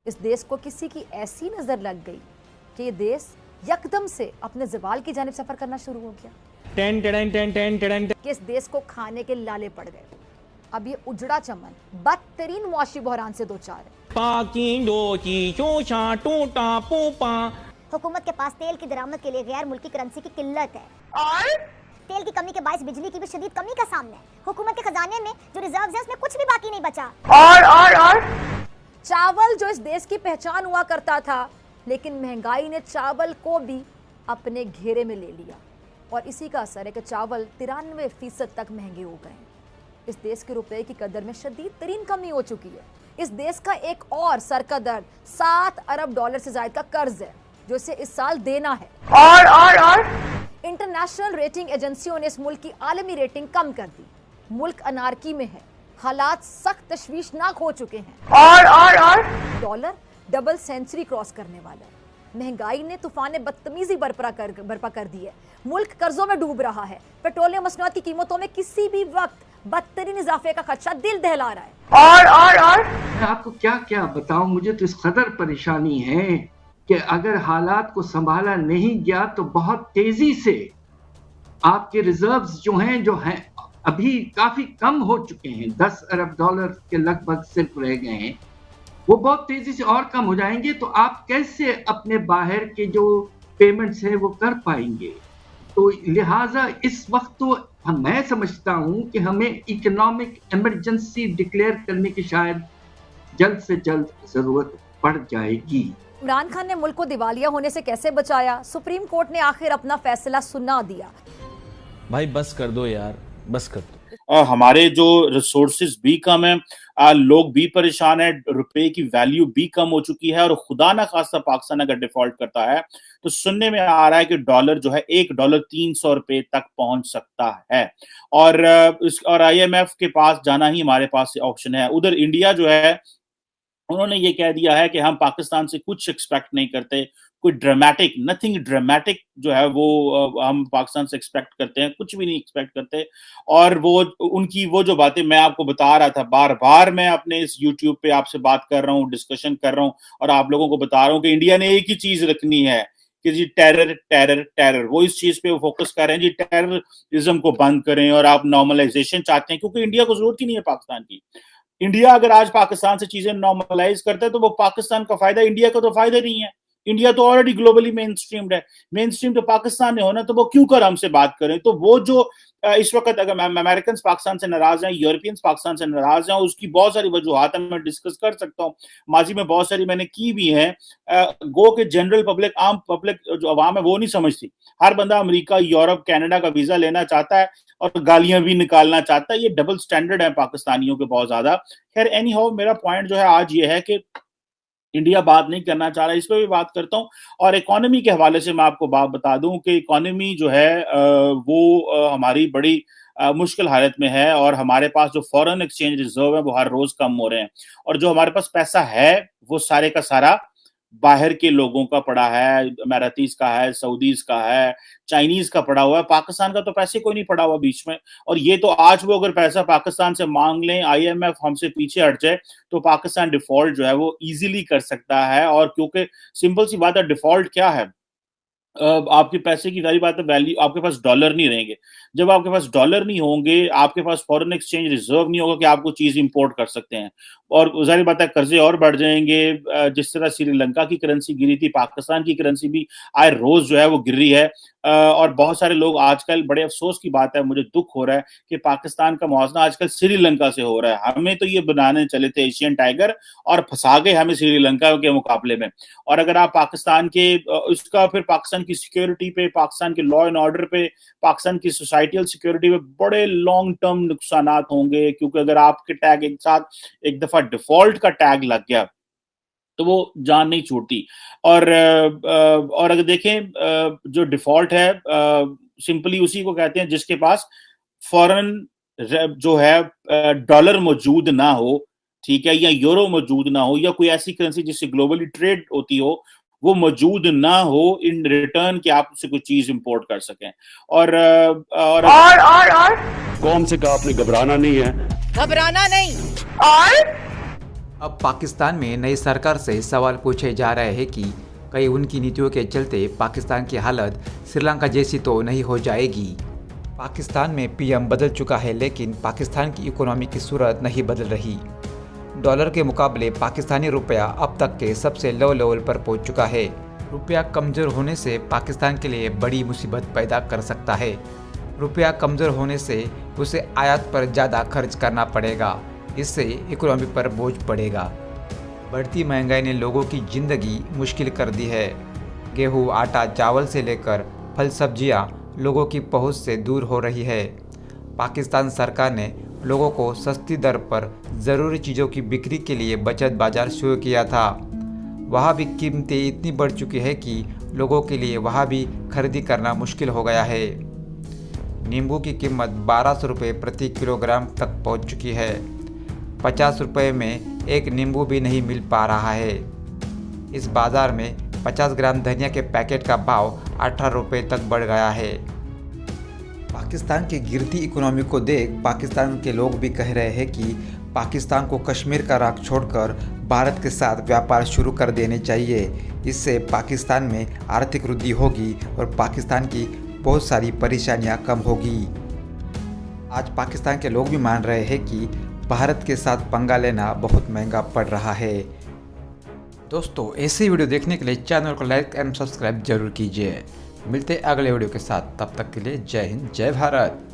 इस देश को किसी की ऐसी नजर लग गई कि ये देश यकदम से अपने ज़वाल की जानिब सफर करना शुरू हो गया। कि इस देश को खाने के लाले पड़ गए। अब ये उजड़ा चमन बदतरीन मुआशी बहरान से दो चार है। हुकूमत के पास तेल की दरामद के लिए गैर मुल्की करेंसी की किल्लत है और तेल की कमी के बायस बिजली की भी शदीद कमी का सामना है। हुकूमत के खजाने में जो रिजर्व है उसमें कुछ भी बाकी नहीं बचा। और चावल जो इस देश की पहचान हुआ करता था, लेकिन महंगाई ने चावल को भी अपने घेरे में ले लिया और इसी का असर है कि चावल 93% तक महंगे हो गए। इस देश के रुपए की कदर में शदीद तरीन कमी हो चुकी है। इस देश का एक और सर का दर्द $7 अरब से ज्यादा का कर्ज है जो इसे इस साल देना है। और इंटरनेशनल रेटिंग एजेंसियों ने इस मुल्क की आलमी रेटिंग कम कर दी। मुल्क अनारकी में है, हालात सख्त तशवीशनाक हो चुके हैं। और डॉलर डबल सेंचुरी क्रॉस करने वाला है। महंगाई ने तूफान बदतमीजी बर्पा कर दी है। मुल्क कर्जों में डूब रहा है। पेट्रोलियम मसनूआत की कीमतों में किसी भी वक्त बदतरीन इजाफे का खदशा दिल दहला रहा है। और मैं आपको क्या क्या बताऊं, मुझे तो इस कदर परेशानी है कि अगर हालात को संभाला नहीं गया तो बहुत तेजी से आपके रिजर्व्स जो हैं अभी काफी कम हो चुके हैं, $10 अरब के लगभग सिर्फ रह गए हैं, वो बहुत तेजी से और कम हो जाएंगे। तो आप कैसे अपने बाहर के जो पेमेंट्स हैं वो कर पाएंगे? तो लिहाजा इस वक्त तो मैं समझता हूं कि हमें इकोनॉमिक इमरजेंसी डिक्लेयर करने की शायद जल्द से जल्द जरूरत पड़ जाएगी। इमरान खान ने मुल्क को दिवालिया होने से कैसे बचाया? सुप्रीम कोर्ट ने आखिर अपना फैसला सुना दिया। भाई बस कर दो यार, बस कर दो। हमारे जो रिसोर्सेज भी कम है, लोग भी परेशान है, रुपए की वैल्यू भी कम हो चुकी है और खुदा ना खास्ता पाकिस्तान अगर डिफॉल्ट करता है तो सुनने में आ रहा है कि डॉलर जो है $1 $300 तक पहुंच सकता है और IMF के पास जाना ही हमारे पास ऑप्शन है। उधर इंडिया जो है उन्होंने ये कह दिया है कि हम पाकिस्तान से कुछ एक्सपेक्ट नहीं करते, कोई ड्रामेटिक, नथिंग ड्रामेटिक जो है वो हम पाकिस्तान से एक्सपेक्ट करते हैं, कुछ भी नहीं एक्सपेक्ट करते। और वो उनकी वो जो बातें मैं आपको बता रहा था, बार बार मैं अपने इस YouTube पे आपसे बात कर रहा हूँ, डिस्कशन कर रहा हूँ और आप लोगों को बता रहा हूँ कि इंडिया ने एक ही चीज रखनी है कि जी टेरर टेरर टेरर, वो इस चीज पे वो फोकस कर रहे हैं जी, टेररिज्म को बंद करें और आप नॉर्मलाइजेशन चाहते हैं क्योंकि इंडिया को जरूरत ही नहीं है पाकिस्तान की। इंडिया अगर आज पाकिस्तान से चीजें नॉर्मलाइज करता है तो वो पाकिस्तान का फायदा, इंडिया का तो फायदा नहीं है। इंडिया तो ऑलरेडी ग्लोबली मेन स्ट्रीम्ड है, मेन स्ट्रीम तो पाकिस्तान ने होना, तो वो क्यों कर हमसे बात करें? तो वो जो इस वक्त अगर अमेरिकन पाकिस्तान से नाराज हैं, यूरोपियंस पाकिस्तान से नाराज हैं, उसकी बहुत सारी वजूहात मैं डिस्कस कर सकता हूँ, माजी में बहुत सारी मैंने की भी है। गो के जनरल पब्लिक, आम पब्लिक जो अवाम है वो नहीं समझती। हर बंदा अमेरिका, यूरोप, कनाडा का वीजा लेना चाहता है और गालियां भी निकालना चाहता है। ये डबल स्टैंडर्ड है पाकिस्तानियों के बहुत ज्यादा। खैर एनी हाउ, मेरा पॉइंट जो है आज ये है कि इंडिया बात नहीं करना चाह रहा, इस पर भी बात करता हूं। और इकोनॉमी के हवाले से मैं आपको बात बता दूं कि इकोनॉमी जो है वो हमारी बड़ी मुश्किल हालत में है और हमारे पास जो फॉरेन एक्सचेंज रिजर्व है वो हर रोज कम हो रहे हैं और जो हमारे पास पैसा है वो सारे का सारा बाहर के लोगों का पड़ा है, अमेरिकीज का है, सऊदीज का है, चाइनीज का पड़ा हुआ है। पाकिस्तान का तो पैसे कोई नहीं पड़ा हुआ बीच में। और ये तो आज वो अगर पैसा पाकिस्तान से मांग लें, IMF हमसे पीछे हट जाए तो पाकिस्तान डिफॉल्ट जो है वो इजीली कर सकता है। और क्योंकि सिंपल सी बात है, डिफॉल्ट क्या है, आपके पैसे की सारी बात है, वैल्यू, आपके पास डॉलर नहीं रहेंगे। जब आपके पास डॉलर नहीं होंगे, आपके पास फॉरेन एक्सचेंज रिजर्व नहीं होगा कि आपको चीज इंपोर्ट कर सकते हैं और जाहिर बात है कर्जे और बढ़ जाएंगे। जिस तरह श्रीलंका की करेंसी गिरी थी, पाकिस्तान की करेंसी भी आए रोज जो है वो गिर रही है। और बहुत सारे लोग आजकल, बड़े अफसोस की बात है, मुझे दुख हो रहा है कि पाकिस्तान का मुआवजा आजकल श्रीलंका से हो रहा है। हमें तो ये बनाने चले थे एशियन टाइगर और फंसा गए हमें श्रीलंका के मुकाबले में। और अगर आप पाकिस्तान के उसका फिर पाकिस्तान की सिक्योरिटी पे, पाकिस्तान के लॉ एंड ऑर्डर पे, पाकिस्तान की सोसाइटल सिक्योरिटी पे बड़े लॉन्ग टर्म नुकसान होंगे। क्योंकि अगर आपके टैग एक साथ एक दफा डिफॉल्ट का टैग लग गया तो वो जान नहीं छूटती। और अगर देखें जो डिफॉल्ट है, सिंपली उसी को कहते हैं जिसके पास फॉरेन जो है डॉलर मौजूद ना हो, ठीक है, या यूरो मौजूद ना हो, या कोई ऐसी करेंसी जिससे ग्लोबली ट्रेड होती हो वो मौजूद ना हो इन रिटर्न कि आप उससे कोई चीज इंपोर्ट कर सकें। और कौम से कहा आपने घबराना नहीं है, घबराना नहीं। और अब पाकिस्तान में नई सरकार से सवाल पूछे जा रहे हैं कि कहीं उनकी नीतियों के चलते पाकिस्तान की हालत श्रीलंका जैसी तो नहीं हो जाएगी। पाकिस्तान में पीएम बदल चुका है, लेकिन पाकिस्तान की इकोनॉमी की सूरत नहीं बदल रही। डॉलर के मुकाबले पाकिस्तानी रुपया अब तक के सबसे लो लेवल पर पहुंच चुका है। रुपया कमज़ोर होने से पाकिस्तान के लिए बड़ी मुसीबत पैदा कर सकता है। रुपया कमज़ोर होने से उसे आयात पर ज़्यादा खर्च करना पड़ेगा, इससे इकोनॉमी पर बोझ पड़ेगा। बढ़ती महंगाई ने लोगों की ज़िंदगी मुश्किल कर दी है। गेहूँ, आटा, चावल से लेकर फल सब्जियाँ लोगों की पहुंच से दूर हो रही है। पाकिस्तान सरकार ने लोगों को सस्ती दर पर ज़रूरी चीज़ों की बिक्री के लिए बचत बाज़ार शुरू किया था। वहाँ भी कीमतें इतनी बढ़ चुकी है कि लोगों के लिए वहाँ भी खरीदी करना मुश्किल हो गया है। नींबू की कीमत 1200 रुपये प्रति किलोग्राम तक पहुँच चुकी है। 50 रुपये में एक नींबू भी नहीं मिल पा रहा है। इस बाज़ार में 50 ग्राम धनिया के पैकेट का भाव 18 रुपये तक बढ़ गया है। पाकिस्तान की गिरती इकोनॉमी को देख पाकिस्तान के लोग भी कह रहे हैं कि पाकिस्तान को कश्मीर का राग छोड़कर भारत के साथ व्यापार शुरू कर देने चाहिए। इससे पाकिस्तान में आर्थिक वृद्धि होगी और पाकिस्तान की बहुत सारी परेशानियां कम होगी। आज पाकिस्तान के लोग भी मान रहे हैं कि भारत के साथ पंगा लेना बहुत महंगा पड़ रहा है। दोस्तों, ऐसे वीडियो देखने के लिए चैनल को लाइक एंड सब्सक्राइब जरूर कीजिए। मिलते हैं अगले वीडियो के साथ, तब तक के लिए जय हिंद, जय भारत।